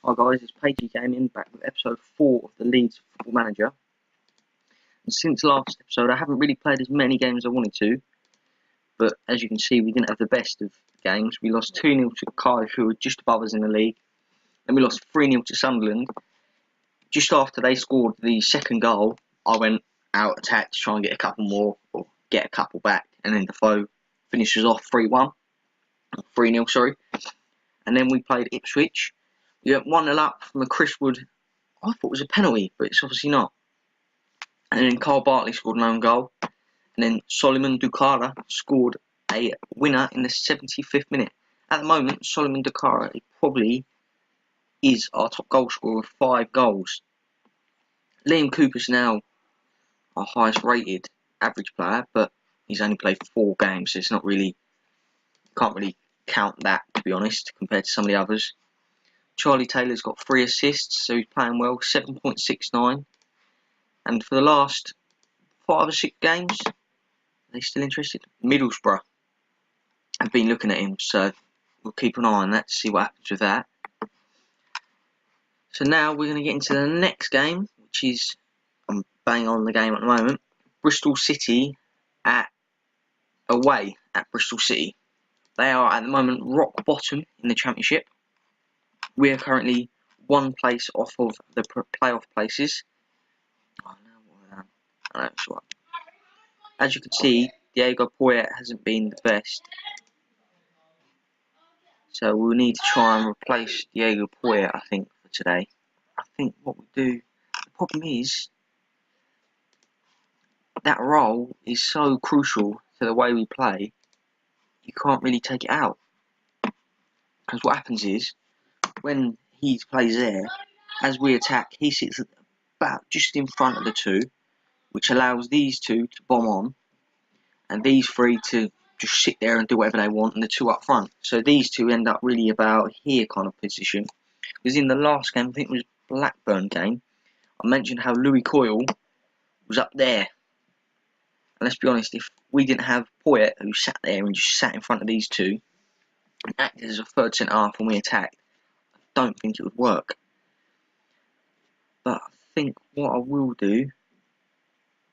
Hi guys, it's Pagey Gaming back with episode 4 of the Leeds Football Manager. And since last episode I haven't really played as many games as I wanted to, but as you can see we didn't have the best of games. We lost 2-0 to Cardiff, who were just above us in the league, and we lost 3-0 to Sunderland. Just after they scored the second goal, I went out attack to try and get a couple more, or get a couple back, and then Defoe finishes off 3-1, 3-0 sorry. And then we played Ipswich. We went 1-0 up from a Chris Wood, I thought it was a penalty, but it's obviously not. And then Carl Bartley scored an own goal. And then Solomon Dukara scored a winner in the 75th minute. At the moment, Solomon Dukara probably is our top goal scorer with 5 goals. Liam Cooper's now our highest rated average player, but he's only played 4 games, so it's not really, can't really count that, to be honest, compared to some of the others. Charlie Taylor's got 3 assists, so he's playing well, 7.69. And for the last 5 or 6 games, are they still interested? Middlesbrough have been looking at him, so we'll keep an eye on that to see what happens with that. So now we're going to get into the next game, which is, I'm bang on the game at the moment, Bristol City away at Bristol City. They are at the moment rock bottom in the Championship. We are currently 1 place off of the playoff places. As you can see, Diego Poyet hasn't been the best. So we'll need to try and replace Diego Poyet, I think, for today. I think what we do, the problem is, that role is so crucial to the way we play, you can't really take it out. Because what happens is, when he plays there, as we attack, he sits about just in front of the 2, which allows these 2 to bomb on, and these 3 to just sit there and do whatever they want, and the 2 up front. So these 2 end up really about here kind of position. Because in the last game, I think it was Blackburn game, I mentioned how Louis Coyle was up there. And let's be honest, if we didn't have Poyet, who sat there and just sat in front of these 2, and acted as a third centre-half when we attacked, I don't think it would work. But I think what I will do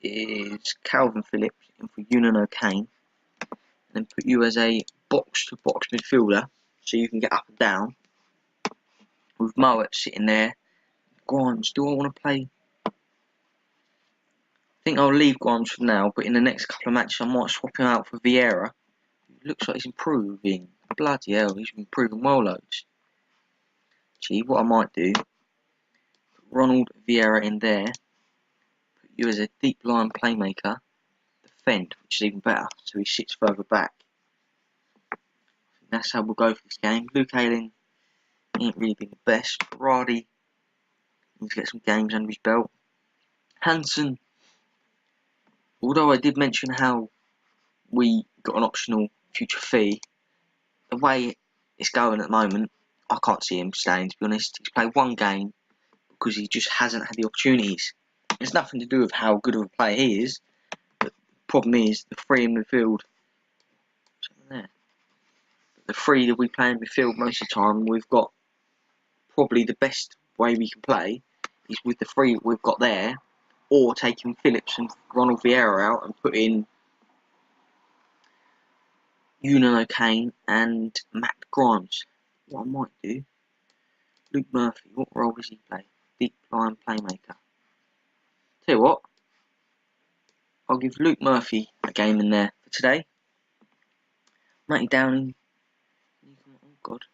is Calvin Phillips in for Eunan O'Kane, and then put you as a box-to-box midfielder, so you can get up and down. With Mowat sitting there. Grimes, do I want to play? I think I'll leave Grimes for now, but in the next couple of matches I might swap him out for Vieira. It looks like he's improving. Bloody hell, he's improving well loads. See, what I might do, put Ronald Vieira in there, put you as a deep line playmaker, defend, which is even better, so he sits further back. That's how we'll go for this game. Luke Ayling ain't really been the best. Radi needs to get some games under his belt. Hansen, although I did mention how we got an optional future fee, the way it's going at the moment, I can't see him staying, to be honest. He's played 1 game because he just hasn't had the opportunities. It's nothing to do with how good of a player he is, but the problem is the 3 in midfield. The 3 that we play in midfield most of the time, we've got probably the best way we can play is with the 3 that we've got there, or taking Phillips and Ronald Vieira out and put in Eunan O'Kane and Matt Grimes. What I might do, Luke Murphy, what role does he play? Deep line playmaker. Tell you what, I'll give Luke Murphy a game in there for today. Matty Downing. Oh God.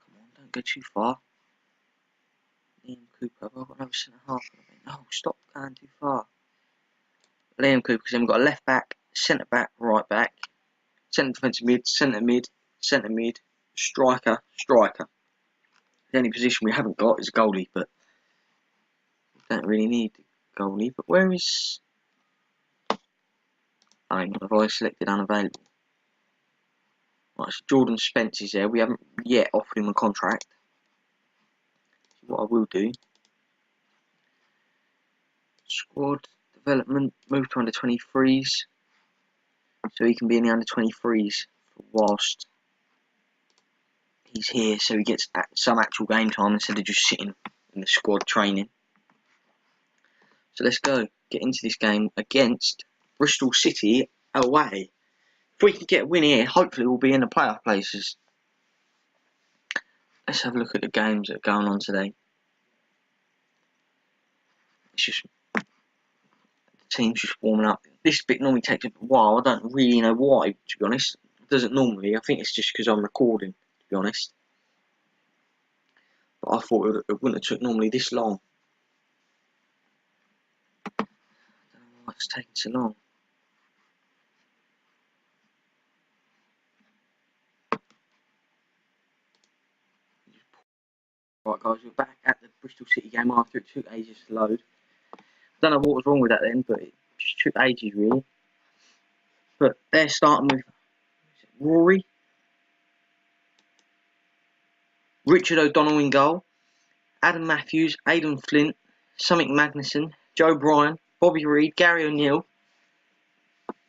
Come on, don't go too far. Liam Cooper, I've got another centre half. Oh, stop going too far. Liam Cooper, because then we've got a left back, centre back, right back, centre defensive mid, centre mid, striker. The only position we haven't got is a goalie, but we don't really need a goalie. But where is... Hang on, have I selected unavailable? Right, so Jordan Spence is there. We haven't yet offered him a contract. So what I will do, squad development, move to under 23s, so he can be in the under 23s whilst he's here, so he gets some actual game time instead of just sitting in the squad training. So let's go, get into this game against Bristol City away. If we can get a win here, hopefully we'll be in the playoff places. Let's have a look at the games that are going on today. It's just the team's just warming up. This bit normally takes a while. I don't really know why, to be honest. It doesn't normally. I think it's just because I'm recording, to be honest. But I thought it wouldn't have took normally this long. I don't know why it's taking so long. Right guys, we're back at the Bristol City game after it took ages to load. I don't know what was wrong with that then, but it just took ages really. But they're starting with Rory, Richard O'Donnell in goal, Adam Matthews, Aidan Flint, Summit Magnuson, Joe Bryan, Bobby Reid, Gary O'Neill,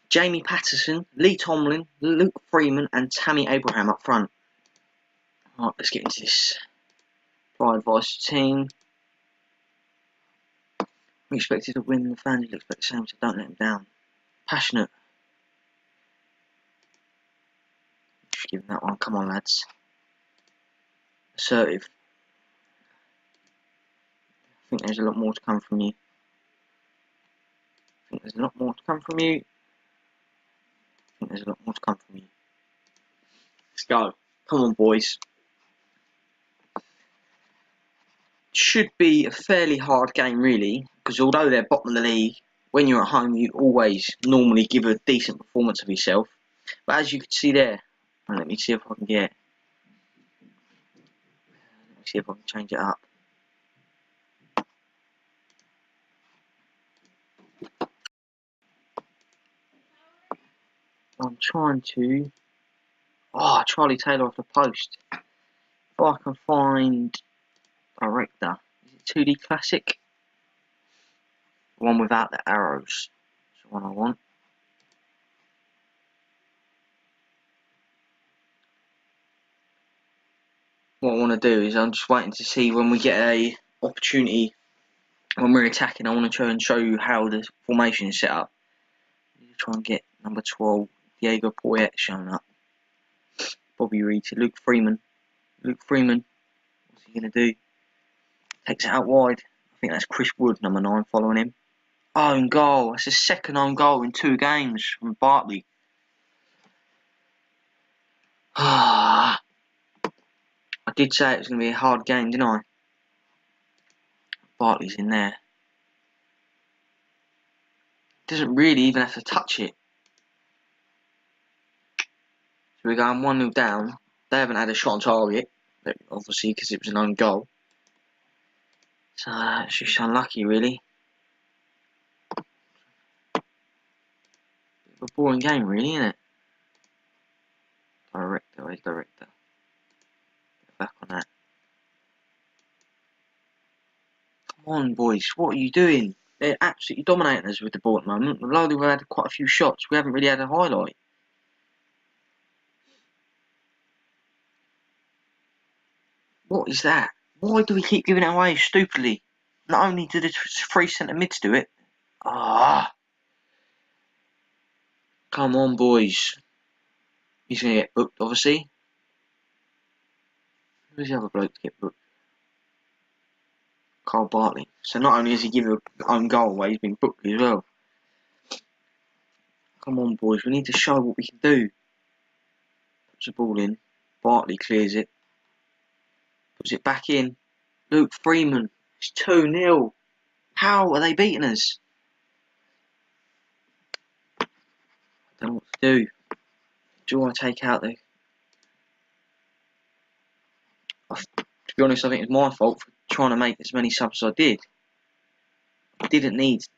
Jamie Patterson, Lee Tomlin, Luke Freeman and Tammy Abraham up front. Right, let's get into this. Pride Vice team. We expected to win, the fans will expect the same, so don't let them down. Passionate. Just give them that one, come on lads. Assertive. I think there's a lot more to come from you. Let's go. Come on boys. Should be a fairly hard game really, because although they're bottom of the league, when you're at home you always normally give a decent performance of yourself. But as you can see there, let me see if I can change it up. I'm trying to... Charlie Taylor off the post. If I can find director. Is it 2D Classic? The one without the arrows. That's the one I want. What I want to do is I'm just waiting to see when we get a opportunity when we're attacking. I want to try and show you how the formation is set up. Try and get number 12 Diego Poyet shown up. Bobby Reid to Luke Freeman. Luke Freeman, what's he going to do? Takes it out wide. I think that's Chris Wood, number 9, following him. Own goal. That's his second own goal in 2 games from Barnsley. I did say it was going to be a hard game, didn't I? Bartley's in there. Doesn't really even have to touch it. So we're going 1-0 down. They haven't had a shot on target, obviously, because it was an own goal. So it's just unlucky, really. A boring game, really, isn't it? Director, where's director? Get back on that. Come on, boys, what are you doing? They're absolutely dominating us with the ball at the moment. Although we've had quite a few shots, we haven't really had a highlight. What is that? Why do we keep giving it away stupidly? Not only do the 3 centre mids do it. Come on, boys. He's going to get booked, obviously. Who's the other bloke to get booked? Carl Bartley. So not only has he given an own goal away, he's been booked as well. Come on, boys. We need to show what we can do. Puts the ball in. Bartley clears it. Puts it back in. Luke Freeman. It's 2-0. How are they beating us? I don't know what to do. Do I take out the... To be honest, I think it's my fault for trying to make as many subs as I did. I didn't need to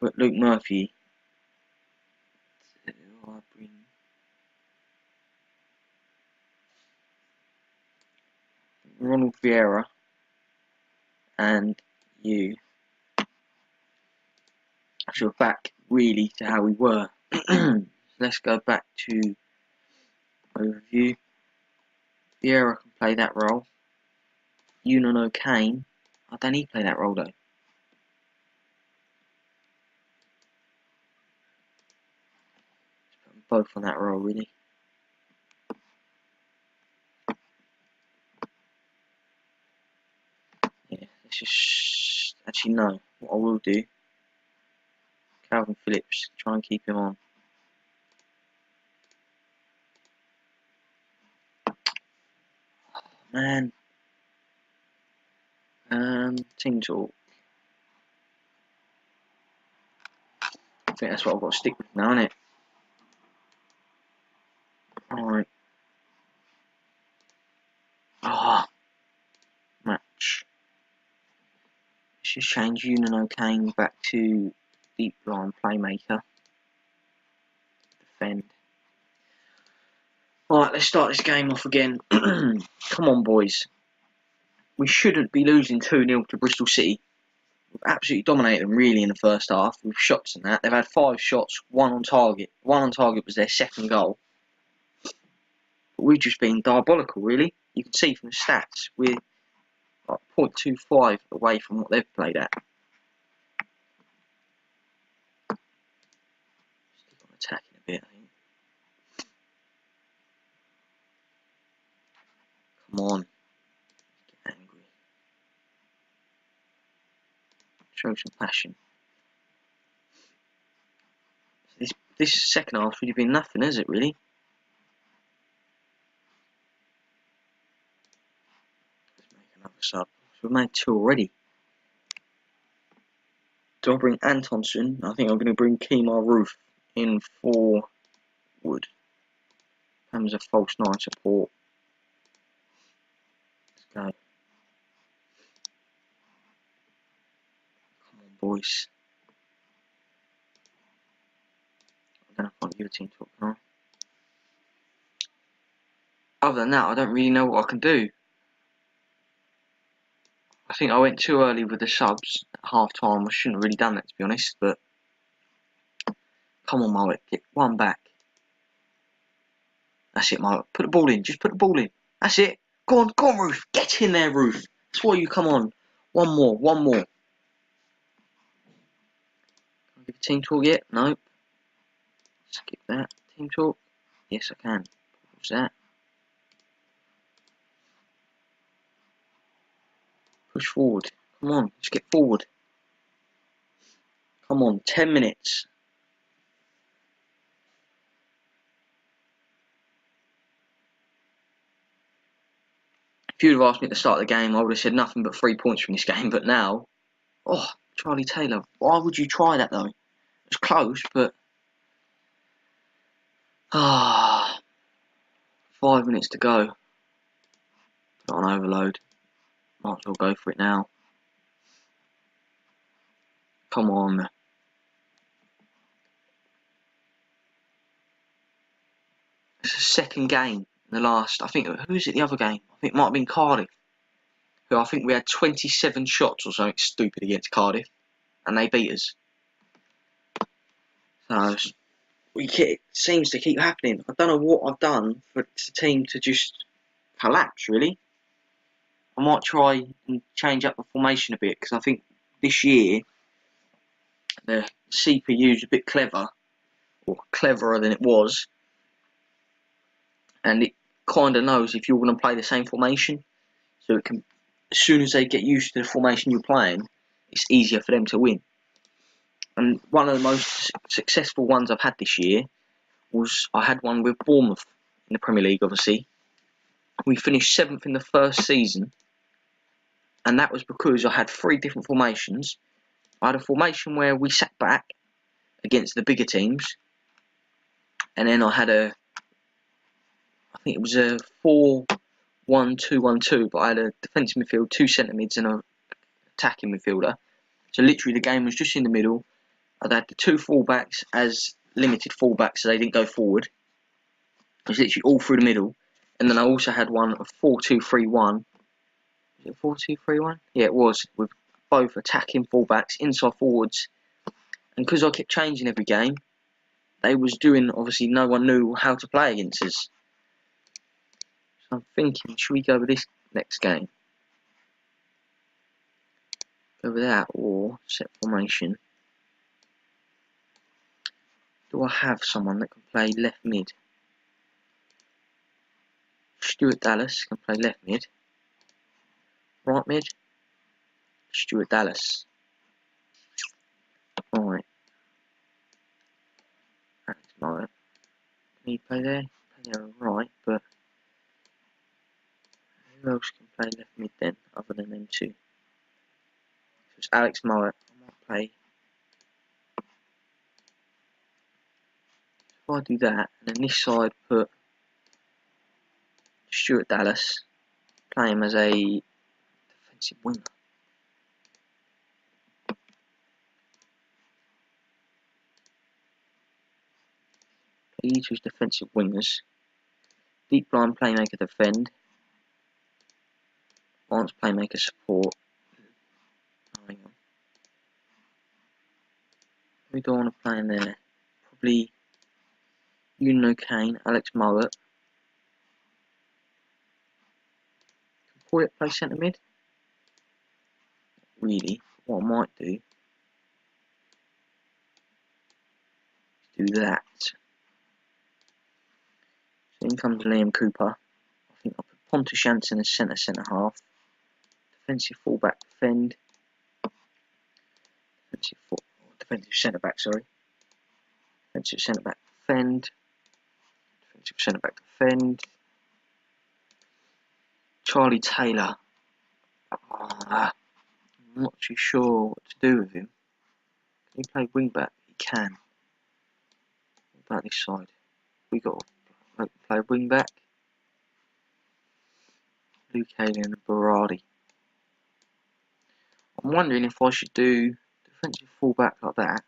put Luke Murphy. Ronald Vieira and you. So we're back really to how we were. Let's go back to overview. Vieira can play that role. Unano Kane. I don't need to play that role though. Put them both on that role really. Yeah, let's just actually no. What I will do, Calvin Phillips, try and keep him on. Oh, man. Team talk. I think that's what I've got to stick with now, innit? Alright. Ah, match. Let's just change Unano Kane back to deep line playmaker. Defend. Alright, let's start this game off again. Come on, boys. We shouldn't be losing 2-0 to Bristol City. We've absolutely dominated them really in the first half with shots and that. They've had 5 shots, 1 on target. 1 on target was their second goal. But we've just been diabolical, really. You can see from the stats, we're like 0.25 away from what they've played at. Stick on attacking a bit, I think. Come on. Get angry. Show some passion. This second half's really been nothing, has it, really? Let's make another sub. So we've made 2 already. Do I bring Antonsen? I think I'm going to bring Kemar Roof in for Wood. Ham's a false 9 support. Let's go. Come on, boys. I don't know if I can give a team talk, can I? Other than that, I don't really know what I can do. I think I went too early with the subs at half time. I shouldn't have really done that, to be honest, but come on, Moet, get one back. That's it, Moet. Put the ball in. Just put the ball in. That's it. Go on, Roof. Get in there, Roof. That's why you come on. One more. Can I give a team talk yet? Nope. Skip that. Team talk. Yes, I can. What's that? Push forward. Come on, let's get forward. Come on, 10 minutes. If you'd have asked me at the start of the game, I would have said nothing but 3 points from this game. But now, oh, Charlie Taylor. Why would you try that though? It's close, but 5 minutes to go. Put on overload. Might as well go for it now. Come on. It's the second game in the last. I think who's it? The other game. I think it might have been Cardiff. Who I think we had 27 shots or something stupid against Cardiff, and they beat us. So it seems to keep happening. I don't know what I've done for the team to just collapse, really. I might try and change up the formation a bit, because I think this year the CPU is a bit clever, or cleverer than it was, and it kind of knows if you're going to play the same formation, so it can, as soon as they get used to the formation you're playing, it's easier for them to win. And one of the most successful ones I've had this year was I had one with Bournemouth in the Premier League, obviously. We finished 7th in the first season, and that was because I had 3 different formations. I had a formation where we sat back against the bigger teams, and then I had I think it was a 4-1-2-1-2, but I had a defensive midfield, 2 centre mids, and an attacking midfielder. So literally the game was just in the middle. I'd had the 2 fullbacks as limited fullbacks, so they didn't go forward. It was literally all through the middle. And then I also had one of 4-2-3-1. Was it 4-2-3-1? Yeah, it was, with both attacking fullbacks, inside forwards. And because I kept changing every game, they was doing, obviously no one knew how to play against us. I'm thinking, should we go with this next game? Go with that or set formation. Do I have someone that can play left mid? Stuart Dallas can play left mid. Right mid? Stuart Dallas. Right. That's right. Can he play there? Play there right, but who else can play left mid then, other than them two? So it's Alex Mowat. I might play. If I do that, and then this side put Stuart Dallas, play him as a defensive winger. Each was defensive wingers. Deep line playmaker defend. Advanced playmaker support. Oh, hang on. Who do I want to play in there? Probably Nuno Kane, Alex Mowat. Can Poyet play centre mid? Really. What I might do is do that. So in comes Liam Cooper. I think I'll put Pontus Jansson as centre half. Defensive fullback defend. Defensive centre back, sorry. Defensive centre back defend. Defensive centre back defend. Charlie Taylor. I'm not too sure what to do with him. Can he play wing back? He can. What about this side? We got to play wing back. Luke Haley and Berardi. I'm wondering if I should do defensive fullback like that.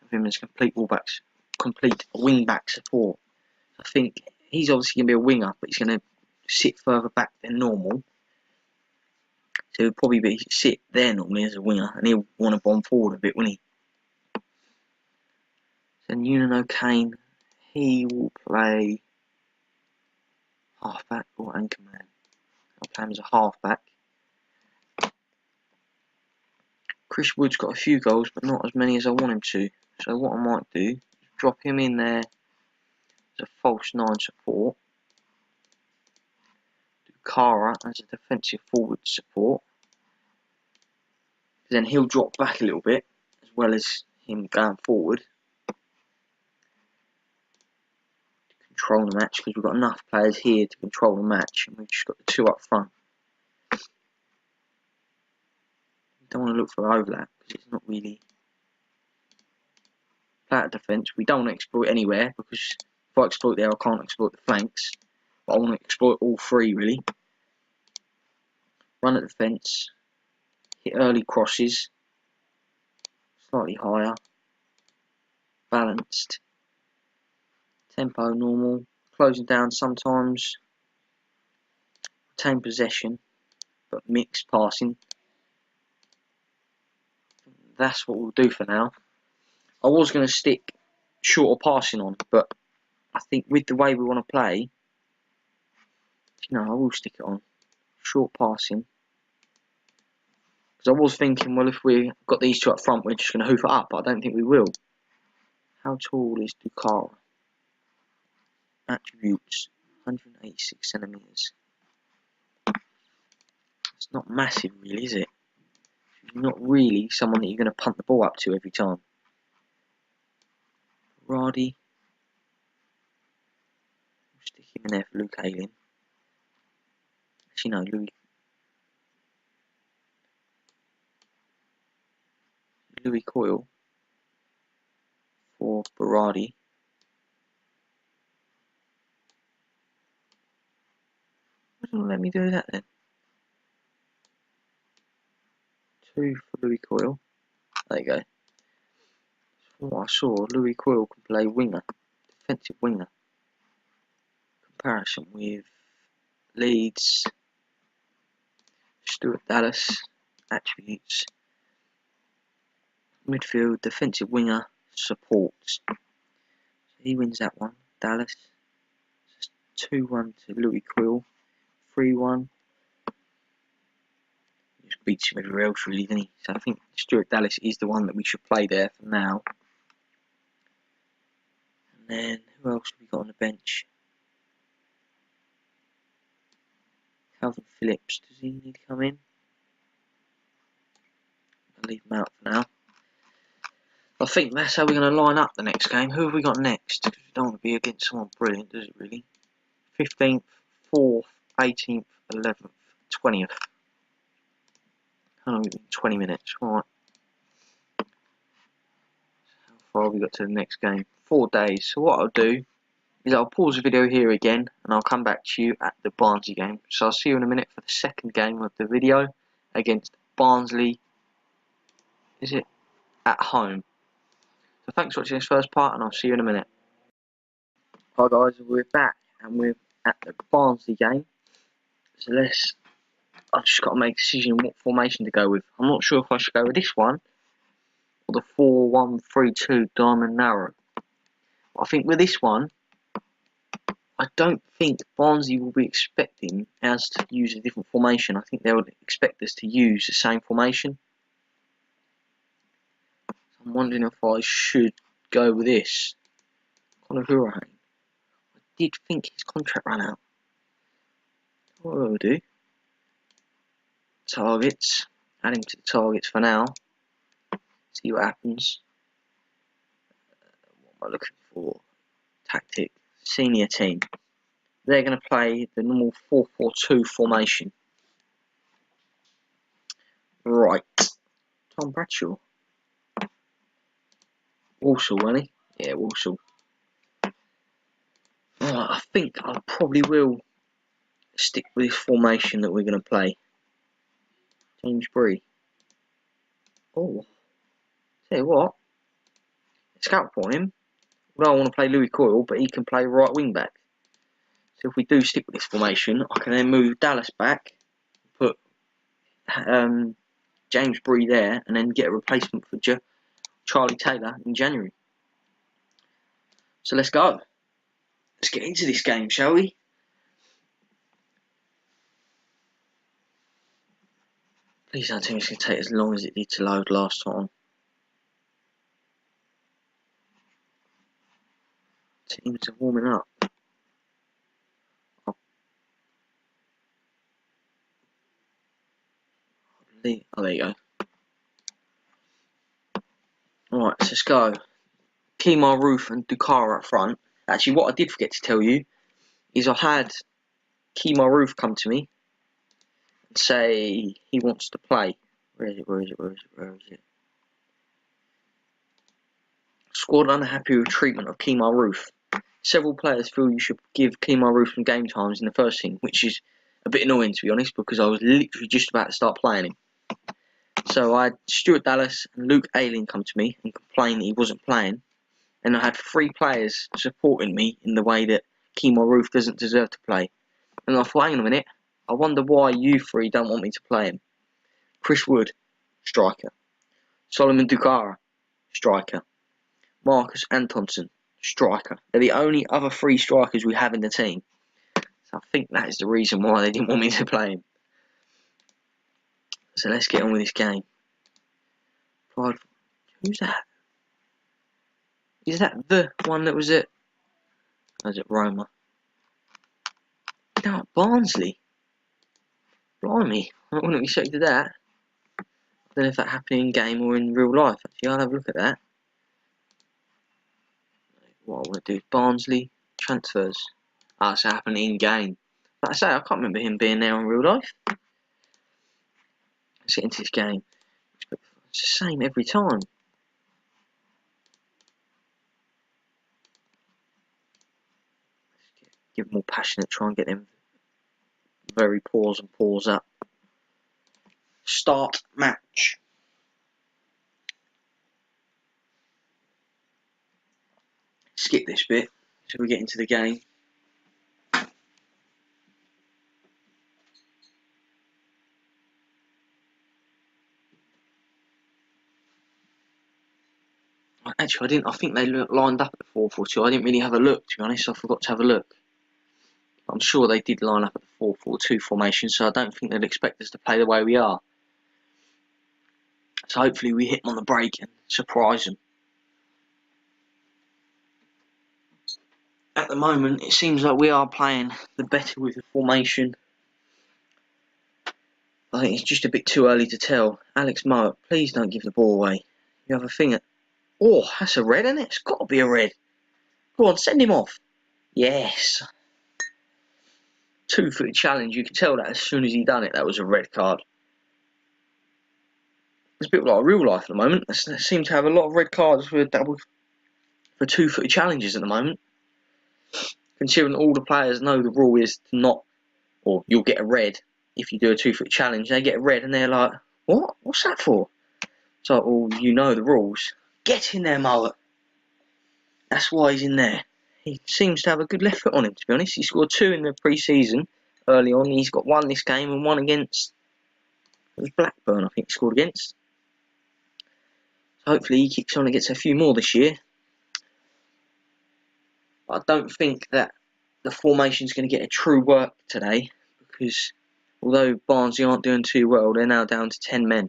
Have him as complete wing back support. I think he's obviously going to be a winger, but he's going to sit further back than normal. So he'll probably sit there normally as a winger, and he'll want to bomb forward a bit, won't he? So Nuno Kane, he will play halfback or anchorman. I'll play him as a halfback. Chris Wood's got a few goals, but not as many as I want him to. So what I might do is drop him in there as a false 9 support. Do Kara as a defensive forward support. Then he'll drop back a little bit, as well as him going forward. To control the match, because we've got enough players here to control the match, and we've just got the 2 up front. We don't want to look for overlap, because it's not really flat defence. We don't want to exploit anywhere, because if I exploit there, I can't exploit the flanks. But I want to exploit all 3, really. Run at the defence. Hit early crosses. Slightly higher. Balanced. Tempo normal. Closing down sometimes. Retain possession, but mixed passing. That's what we'll do for now. I was going to stick shorter passing on, but I think with the way we want to play, I will stick it on. Short passing. Because I was thinking, well, if we've got these 2 up front, we're just going to hoof it up, but I don't think we will. How tall is Dukara? Attributes, 186 centimetres. It's not massive, really, is it? Not really someone that you're going to punt the ball up to every time. Berardi. We'll stick him in there for Luke Haley. Actually, no, Louis Coyle for Berardi. Why don't let me do that then? 2 for Louis Coyle. There you go. From what I saw, Louis Coyle can play winger, defensive winger. Comparison with Leeds, Stuart Dallas, attributes, midfield, defensive winger, supports. So He wins that one. Dallas. 2-1 to Louis Quill. 3-1. Just beats him everywhere else, really, doesn't he? So I think Stuart Dallas is the one that we should play there for now. And then who else have we got on the bench? Calvin Phillips. Does he need to come in? I'll leave him out for now. I think that's how we're going to line up the next game. Who have we got next? Because we don't want to be against someone brilliant, does it really? 15th, 4th, 18th, 11th, 20th. How long have we been? 20 minutes. Right. How far have we got to the next game? 4 days. So what I'll do is I'll pause the video here again and I'll come back to you at the Barnsley game. So I'll see you in a minute for the second game of the video against Barnsley. Is it? At home. So thanks for watching this first part and I'll see you in a minute. Hi guys, we're back and we're at the Barnsley game. So I've just got to make a decision what formation to go with. I'm not sure if I should go with this one or the 4-1-3-2 diamond narrow. I think with this one, I don't think Barnsley will be expecting us to use a different formation. I think they would expect us to use the same formation. I'm wondering if I should go with this. Conor Hourihane. I did think his contract ran out. What will I do? Targets. Add him to the targets for now. See what happens. What am I looking for? Tactic. Senior team. They're going to play the normal 4-4-2 formation. Right. Tom Bradshaw. Walsall, wasn't he? Yeah, Walsall. Right, I think I probably will stick with this formation that we're going to play. James Bree. Oh. Tell you what. Scout for him. Well, I want to play Louis Coyle, but he can play right wing back. So if we do stick with this formation, I can then move Dallas back, put James Bree there, and then get a replacement for Charlie Taylor in January. So let's go. Let's get into this game, shall we? Please don't tell me it's going to take as long as it did to load last time. Teams are warming up. Oh, there you go. Right, so let's go. Kemar Roof and Dukara up front. Actually, what I did forget to tell you is I had Kemar Roof come to me and say he wants to play. Where is it? Squad unhappy with treatment of Kemar Roof. Several players feel you should give Kemar Roof some game times in the first team, which is a bit annoying to be honest, because I was literally just about to start playing him. So I had Stuart Dallas and Luke Ayling come to me and complain that he wasn't playing. And I had 3 players supporting me in the way that Kemar Roof doesn't deserve to play. And I thought, hang on a minute, I wonder why you 3 don't want me to play him. Chris Wood, striker. Solomon Dukara, striker. Marcus Antonsen, striker. They're the only other 3 strikers we have in the team. So I think that is the reason why they didn't want me to play him. So let's get on with this game. Who's that? Is that the one that was at... Was it Roma? No, Barnsley. Blimey, I wouldn't expect that. I don't know if that happened in game or in real life. Actually, I'll have a look at that. What I want to do is Barnsley transfers. Ah, so it happened in game. Like I say, I can't remember him being there in real life. Let's get into this game. It's the same every time. Let's give them more passionate, try and get them very pause and pause up. Start match. Skip this bit so we get into the game. Actually, I didn't. I think they lined up at 4-4-2. I didn't really have a look, to be honest. I forgot to have a look. I'm sure they did line up at the 4-4-2 formation, so I don't think they'd expect us to play the way we are. So hopefully we hit them on the break and surprise them. At the moment, it seems like we are playing the better with the formation. I think it's just a bit too early to tell. Alex Moat, please don't give the ball away. You have a thing. Oh, that's a red, isn't it? It's got to be a red. Go on, send him off. Yes. 2-foot challenge. You could tell that as soon as he done it, that was a red card. It's a bit like real life at the moment. They seem to have a lot of red cards for 2-foot challenges at the moment. Considering all the players know the rule is to not, or you'll get a red if you do a 2-foot challenge. They get a red and they're like, what? What's that for? So, oh, you know the rules. Get in there, Mullet. That's why he's in there. He seems to have a good left foot on him, to be honest. He scored 2 in the pre-season early on. He's got 1 this game and 1 against, it was Blackburn, I think he scored against. So hopefully he kicks on and gets a few more this year. I don't think that the formation's going to get a true work today, because although Barnsley aren't doing too well, they're now down to 10 men.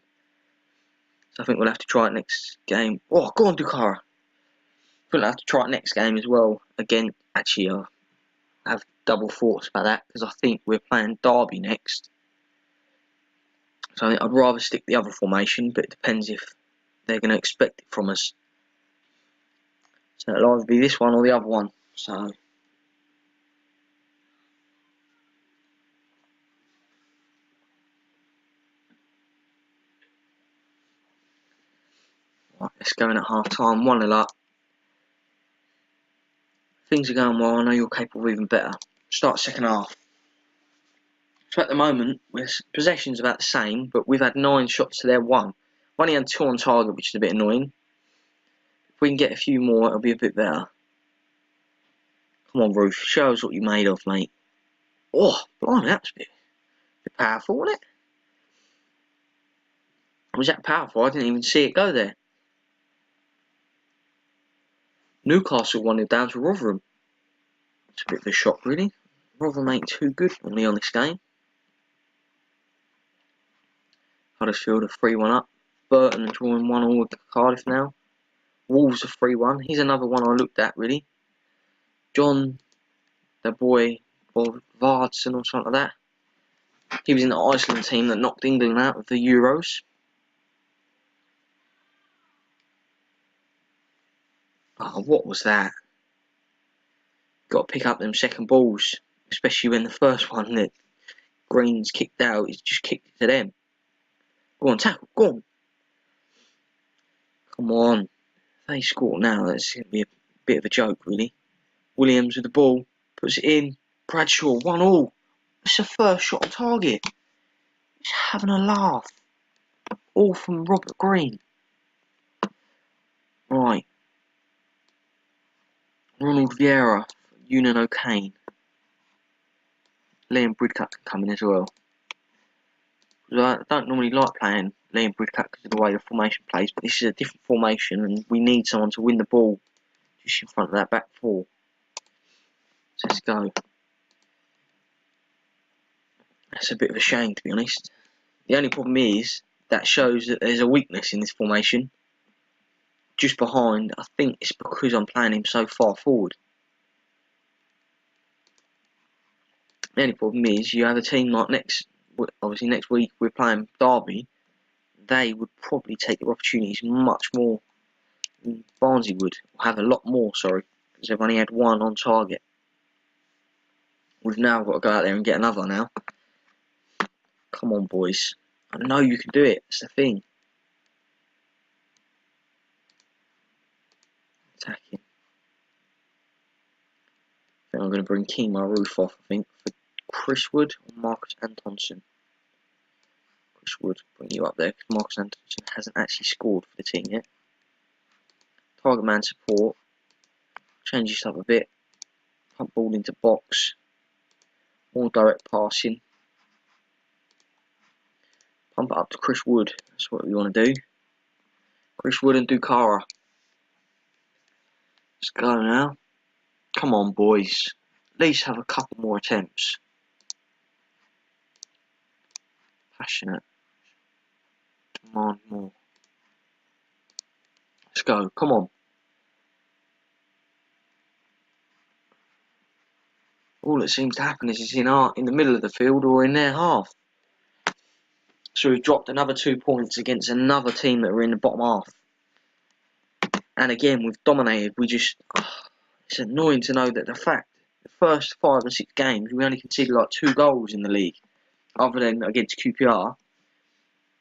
So I think we'll have to try it next game. Oh, go on, Dukara. I think we'll have to try it next game as well. Again, actually, I have double thoughts about that, because I think we're playing Derby next. So I think I'd rather stick the other formation, but it depends if they're going to expect it from us. So it'll either be this one or the other one. So right, let's go in at half time. 1-0 up. Things are going well. I know you're capable of even better. Start second half. So at the moment, possession's about the same, but we've had 9 shots to their 1. We've only had 2 on target, which is a bit annoying. If we can get a few more, it'll be a bit better. Come on, Ruth. Show us what you're made of, mate. Oh, blimey, that's a bit powerful, wasn't it? Was that powerful? I didn't even see it go there. Newcastle 1-0 down to Rotherham. It's a bit of a shock, really. Rotherham ain't too good normally on this game. Huddersfield are 3-1 up. Burton are drawing 1-1 with Cardiff now. Wolves are 3-1. Here's another one I looked at, really. John, the boy, Vardson or something like that. He was in the Iceland team that knocked England out of the Euros. Oh, what was that? Got to pick up them second balls, especially when the first one that Green's kicked out, he's just kicked it to them. Go on, tackle, go on. Come on. If they score now, that's going to be a bit of a joke, really. Williams with the ball, puts it in. Bradshaw, 1-1. It's a first shot on target. He's having a laugh. All from Robert Green. Right. Ronald Vieira, Ewan O'Kane. Liam Bridcut can come in as well. I don't normally like playing Liam Bridcut because of the way the formation plays, but this is a different formation and we need someone to win the ball just in front of that back 4. So let's go. That's a bit of a shame, to be honest. The only problem is that shows that there's a weakness in this formation. Just behind, I think it's because I'm playing him so far forward. The only problem is you have a team like obviously next week we're playing Derby. They would probably take their opportunities much more than Barnsley would. Have a lot more, sorry, because they've only had 1 on target. We've now got to go out there and get another now. Come on, boys. I know you can do it. It's the thing. Attacking. I think I'm going to bring Kemar Roof off, I think, for Chris Wood or Marcus Antonsen. Chris Wood, bring you up there, because Marcus Antonsen hasn't actually scored for the team yet. Target man support. Change this up a bit. Pump ball into box. More direct passing. Pump it up to Chris Wood. That's what we want to do. Chris Wood and Dukara. Let's go now. Come on, boys. At least have a couple more attempts. Passionate. Demand more. Let's go. Come on. All that seems to happen is it's in the middle of the field or in their half. So we've dropped another 2 points against another team that are in the bottom half. And again, we've dominated. It's annoying to know that the first 5 or 6 games, we only conceded like 2 goals in the league, other than against QPR.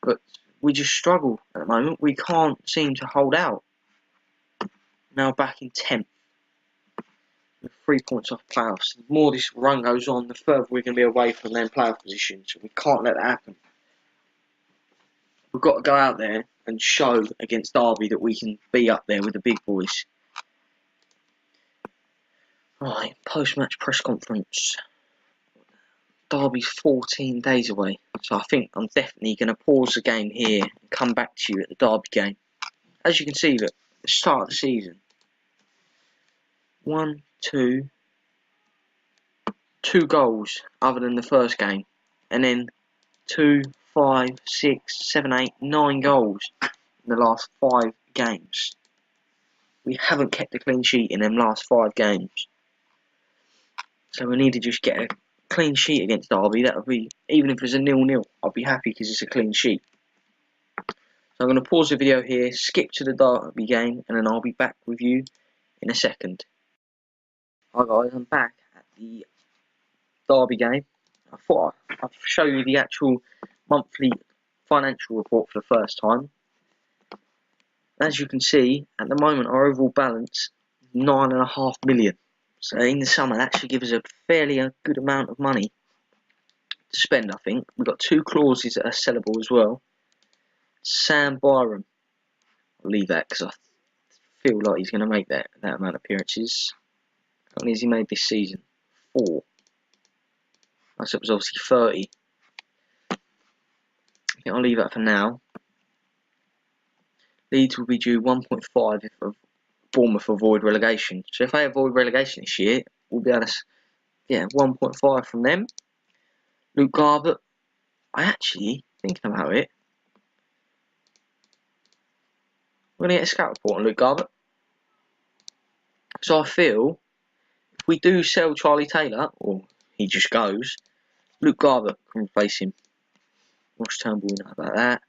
But we just struggle at the moment. We can't seem to hold out. Now back in 10th. With 3 points off playoffs. The more this run goes on, the further we're going to be away from them playoff positions. We can't let that happen. We've got to go out there and show against Derby that we can be up there with the big boys. Right, post-match press conference. Derby's 14 days away, so I think I'm definitely going to pause the game here and come back to you at the Derby game. As you can see, look, the start of the season. 2 goals other than the first game, and then 2, 5, 6, 7, 8, 9 goals in the last 5 games. We haven't kept a clean sheet in them last 5 games. So we need to just get a clean sheet against Derby. That would be, even if it's a 0-0, I'll be happy because it's a clean sheet. So I'm going to pause the video here, skip to the Derby game, and then I'll be back with you in a second. Hi guys, I'm back at the Derby game. I thought I'd show you the actual monthly financial report for the first time. As you can see, at the moment our overall balance is 9.5 million. So in the summer that should give us a fairly good amount of money to spend, I think. We've got 2 clauses that are sellable as well. Sam Byram. I'll leave that because I feel like he's going to make that amount of appearances. How many has he made this season? 4. That was obviously 30. I think I'll leave that for now. Leeds will be due 1.5 if Bournemouth avoid relegation. So if they avoid relegation this year, we'll be able to get 1.5 from them. Luke Garbutt, I actually, thinking about it, we're going to get a scout report on Luke Garbutt. So I feel, if we do sell Charlie Taylor, or he just goes, Luke Garbutt can replace him. Ross Turnbull, we know about that.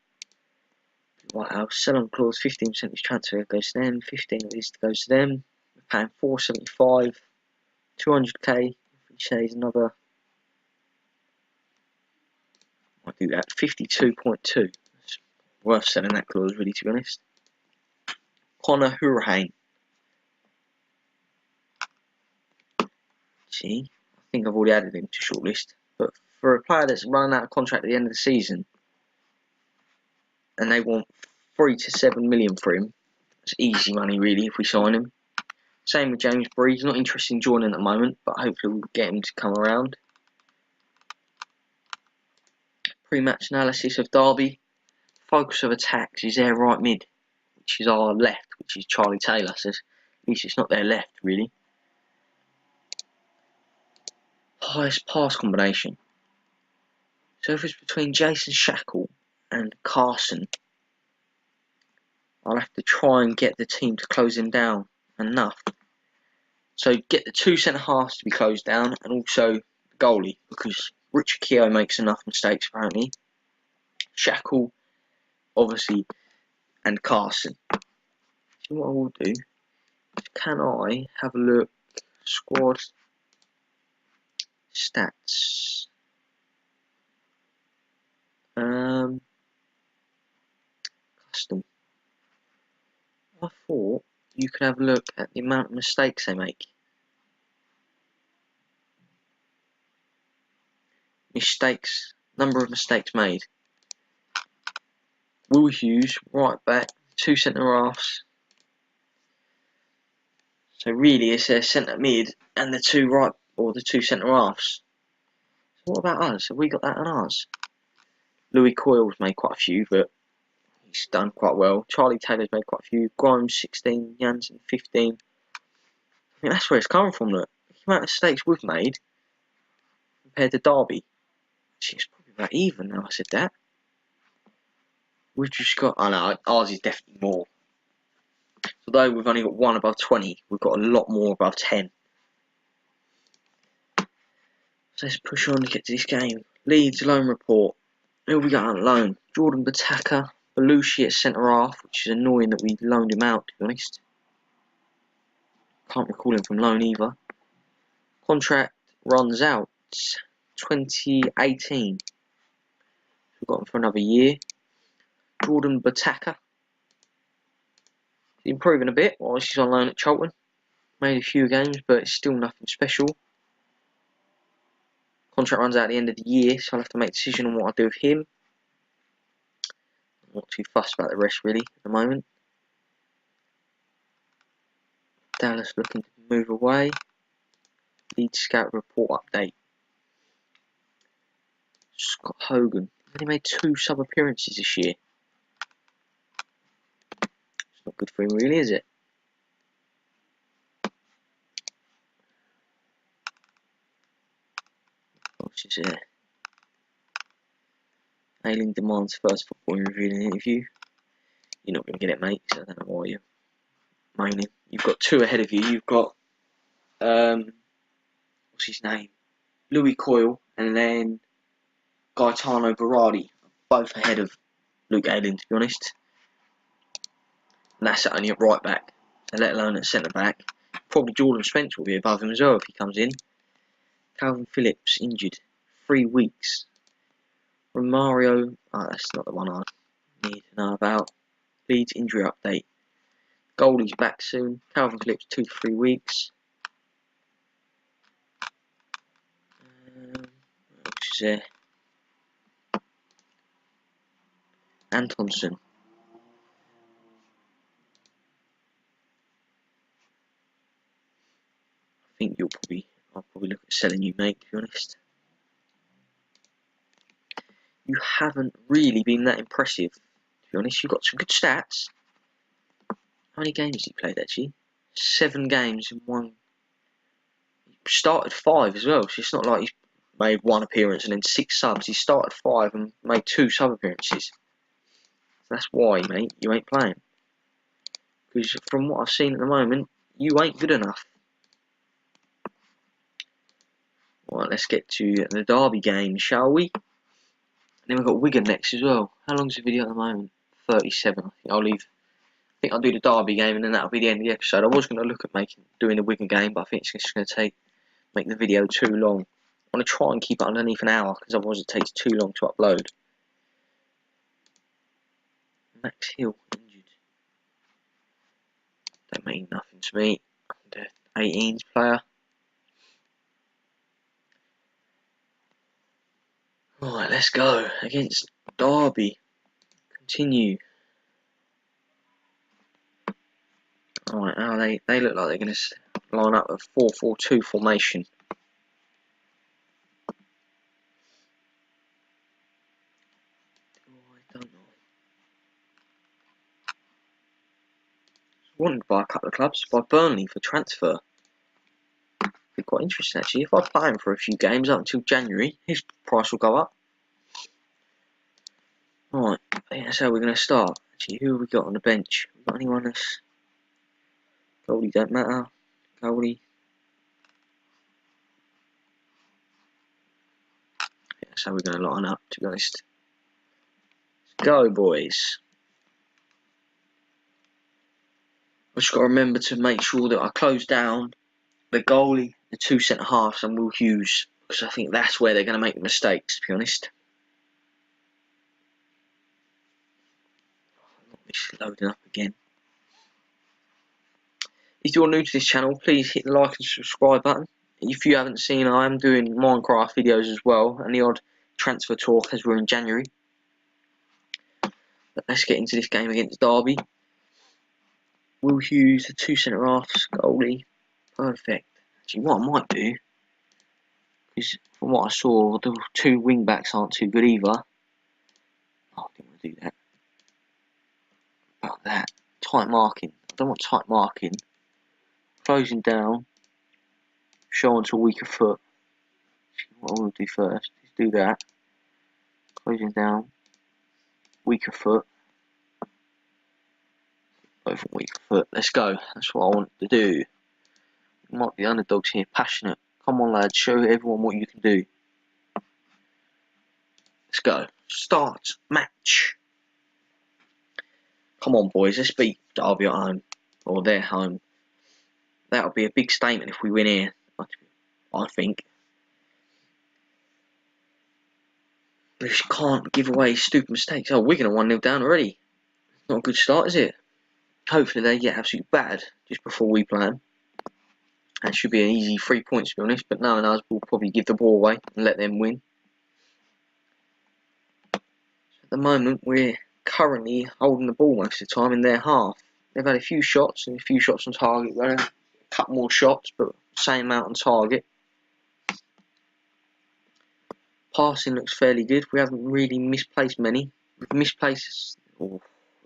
White House, sell on clause, 15% of his transfer goes to them, 15 of his goes to them. We're paying 475, 200k, if we say is another, I'll do that, 52.2. It's worth selling that clause, really, to be honest. Connor Hurricane. See, I think I've already added him to shortlist, but for a player that's running out of contract at the end of the season, and they want 3 to 7 million for him, it's easy money really if we sign him. Same with James Bree. He's not interested in joining at the moment, but hopefully we'll get him to come around. Pre-match analysis of Derby. Focus of attacks is their right mid, which is our left, which is Charlie Taylor. So at least it's not their left really. Highest pass combination. So if it's between Jason Shackle and Carson, I'll have to try and get the team to close him down enough. So get the 2 centre halves to be closed down, and also the goalie, because Richard Keogh makes enough mistakes apparently. Shackle, obviously, and Carson. So what I will do is, can I have a look? Squad stats. Custom. I thought you could have a look at the amount of mistakes they make. Mistakes, number of mistakes made. Will Hughes, right back, 2 centre halves. So really it's their centre mid and the 2 right, or the 2 centre halves. So what about us? Have we got that on ours? Louis Coyle's made quite a few, but he's done quite well. Charlie Taylor's made quite a few. Grimes 16, Jansen 15. I think that's where it's coming from, look. The amount of mistakes we've made compared to Derby. Actually, it's probably about even now I said that. We've just got, I know, ours is definitely more. Although we've only got one above 20, we've got a lot more above 10. So let's push on to get to this game. Leeds loan report. Who we got on loan? Jordan Bataka, Belushi at centre half, which is annoying that we loaned him out, to be honest. Can't recall him from loan either. Contract runs out 2018. We've got him for another year. Jordan Bataka. He's improving a bit while he's on loan at Charlton. Made a few games, but it's still nothing special. Contract runs out at the end of the year, so I'll have to make a decision on what I do with him. I'm not too fussed about the rest really at the moment. Dallas looking to move away. Leeds scout report update. Scott Hogan. He's only made 2 sub appearances this year. It's not good for him really, is it? What's this here? Ailing demands first football review in an interview. You're not going to get it, mate, so I don't know why you're moaning. You've got 2 ahead of you. You've got, what's his name? Louis Coyle and then Gaetano Berardi. Both ahead of Luke Ayling, to be honest. And that's only at right back, so let alone at centre back. Probably Jordan Spence will be above him as well if he comes in. Calvin Phillips injured. 3 weeks. Romario, that's not the one I need to know about. Leeds injury update. Goalie's back soon. Calvin Phillips 2 to 3 weeks. What else is there? Antonsen. I think I'll probably look at selling you, mate, to be honest. You haven't really been that impressive, to be honest. You've got some good stats. How many games has he played, actually? 7 games in 1. He started 5 as well, so it's not like he's made 1 appearance and then 6 subs. He started 5 and made 2 sub appearances. That's why, mate, you ain't playing. Because from what I've seen at the moment, you ain't good enough. Right, let's get to the Derby game, shall we? And then we've got Wigan next as well. How long's the video at the moment? 37. I think I'll do the Derby game and then that'll be the end of the episode. I was going to look at doing the Wigan game, but I think it's just going to make the video too long. I want to try and keep it underneath an hour, because otherwise it takes too long to upload. Max Hill injured. Don't mean nothing to me. Under 18s player. Right, let's go against Derby. Continue. Alright, now they look like they're going to line up a 4-4-2 formation. Oh, I don't know. Wanted by a couple of clubs, by Burnley for transfer. Be quite interesting actually. If I play him for a few games up until January, his price will go up. Right, I think that's how we're going to start. Actually, who have we got on the bench? We got anyone that's goalie don't matter. Goalie. Yeah, that's how we're going to line up, to be honest. Let's go, boys. I've just got to remember to make sure that I close down the goalie, the 2 centre halves, and Will Hughes, because I think that's where they're going to make the mistakes, to be honest. It's loading up again. If you're new to this channel, please hit the like and subscribe button. If you haven't seen, I am doing Minecraft videos as well, and the odd transfer talk as we're in January. But let's get into this game against Derby. Will Hughes, the 2 centre halves, goalie, perfect. Actually, what I might do is, from what I saw, the 2 wing backs aren't too good either. Oh, I didn't want to do that. About that, tight marking. I don't want tight marking. closing down, show onto a weaker foot. What I want to do first is do that. Closing down, weaker foot. Both on weaker foot. Let's go. That's what I want to do. Might be underdogs here, passionate. Come on, lads, show everyone what you can do. Let's go. Start match. Come on, boys, let's beat Derby at home, or their home. That'll be a big statement if we win here, I think. We just can't give away stupid mistakes. Oh, we're going to 1-0 down already. Not a good start, is it? Hopefully they get absolutely battered just before we play them. That should be an easy 3 points, to be honest, but knowing us, we'll probably give the ball away and let them win. So at the moment, we're currently holding the ball most of the time in their half. They've had a few shots and a few shots on target. We've had a couple more shots, but same amount on target. Passing looks fairly good. We haven't really misplaced many. We've misplaced the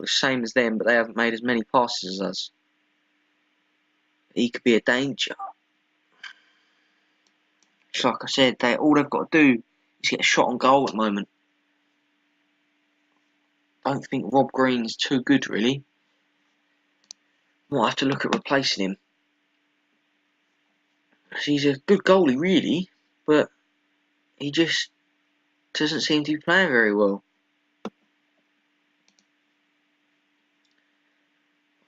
same as them, but they haven't made as many passes as us. He could be a danger. Just like I said, all they've got to do is get a shot on goal at the moment. I don't think Rob Green's too good, really. Might have to look at replacing him. He's a good goalie, really, but he just doesn't seem to be playing very well.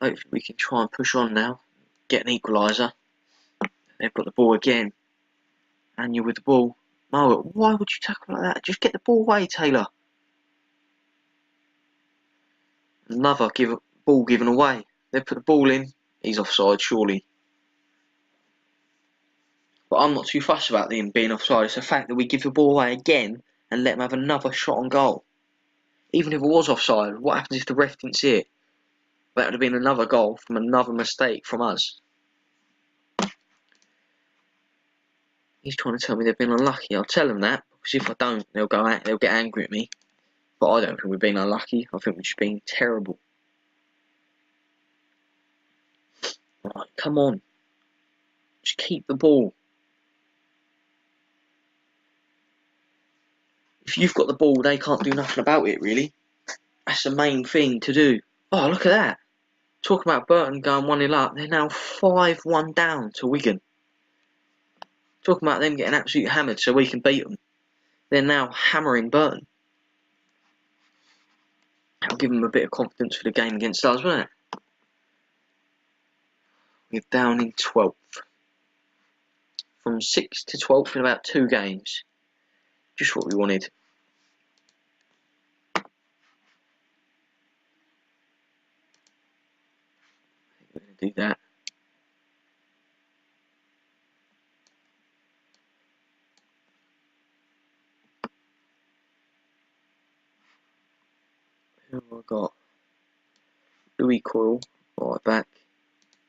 Hopefully we can try and push on now. Get an equaliser. They've got the ball again. And you're with the ball. Mo, why would you tackle like that? Just get the ball away, Taylor. Another ball given away. They've put the ball in. He's offside, surely. But I'm not too fussed about him being offside. It's the fact that we give the ball away again and let him have another shot on goal. Even if it was offside, what happens if the ref didn't see it? That would have been another goal from another mistake from us. He's trying to tell me they've been unlucky. I'll tell him that, because if I don't, they'll get angry at me. But I don't think we've been unlucky. I think we've just been terrible. Right, come on. Just keep the ball. If you've got the ball, they can't do nothing about it, really. That's the main thing to do. Oh, look at that. Talking about Burton going 1-0 up, they're now 5-1 down to Wigan. Talking about them getting absolutely hammered so we can beat them. They're now hammering Burton. That'll give them a bit of confidence for the game against us, won't it? We're down in 12th. From 6th to 12th in about 2 games. Just what we wanted. We're going to do that. Who have I got? Louis Coyle, right back.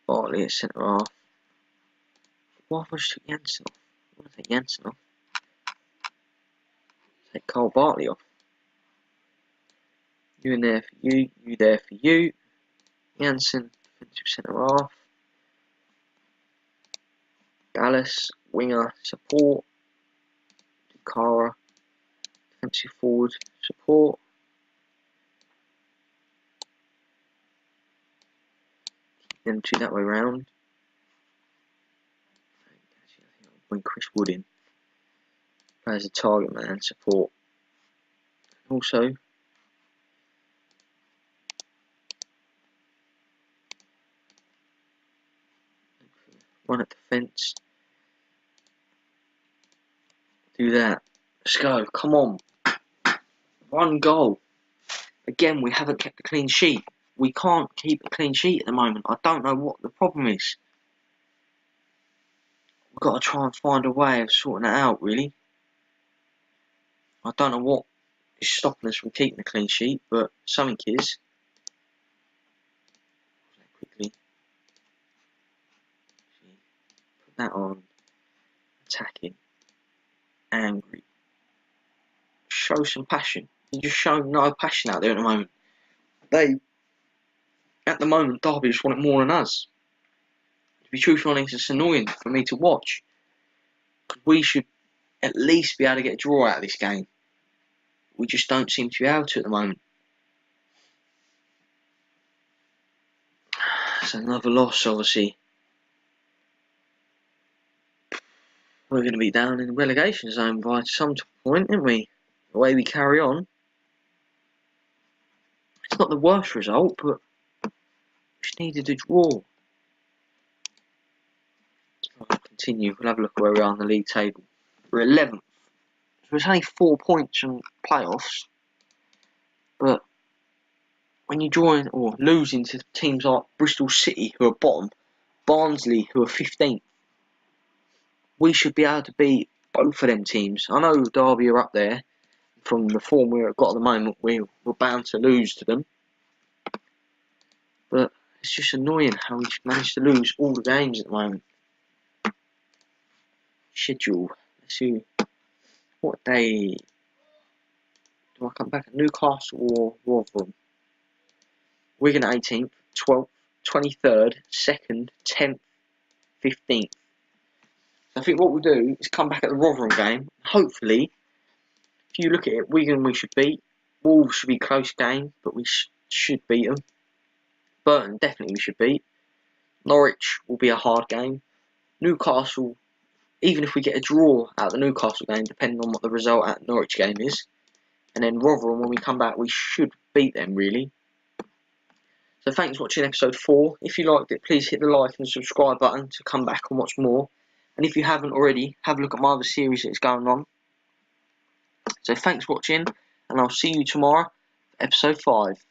Bartley at centre half. Why have I just took Jansen off? I want to take Jansen off. Take Carl Bartley off. You in there for you there for you. Jansen, defensive centre half. Dallas, winger, support. Dukara, defensive forward, support. Keep them two that way round. Actually, I think I'll bring Chris Wood in. Play as a target man, support. Also, run at defence. Do that. Let's go. Come on. 1 goal. Again, we haven't kept a clean sheet. We can't keep a clean sheet at the moment. I don't know what the problem is. We've got to try and find a way of sorting it out, really. I don't know what is stopping us from keeping a clean sheet, but something is. Quickly. Put that on. Attacking. Angry. Show some passion. You just show no passion out there at the moment. At the moment, Derby just want it more than us. To be truthfully honest, it's annoying for me to watch. We should at least be able to get a draw out of this game. We just don't seem to be able to at the moment. It's another loss, obviously. We're going to be down in the relegation zone by some point, aren't we? The way we carry on. It's not the worst result, but we just needed a draw. I'll continue. We'll have a look at where we are on the league table. We're 11th. So it's only 4 points from playoffs. But when you join or losing to teams like Bristol City, who are bottom, Barnsley, who are 15th, we should be able to beat both of them teams. I know Derby are up there. From the form we've got at the moment, we're bound to lose to them. But it's just annoying how we managed to lose all the games at the moment. Schedule. Let's see. What day do I come back? Newcastle or Rotherham? Wigan 18th, 12th, 23rd, 2nd, 10th, 15th. So I think what we'll do is come back at the Rotherham game. Hopefully, if you look at it, Wigan we should beat. Wolves should be a close game, but we should beat them. Burton definitely we should beat. Norwich will be a hard game. Newcastle, even if we get a draw out of the Newcastle game, depending on what the result at the Norwich game is. And then Rotherham, when we come back, we should beat them, really. So thanks for watching episode 4. If you liked it, please hit the like and subscribe button to come back and watch more. And if you haven't already, have a look at my other series that's going on. So thanks for watching, and I'll see you tomorrow for episode 5.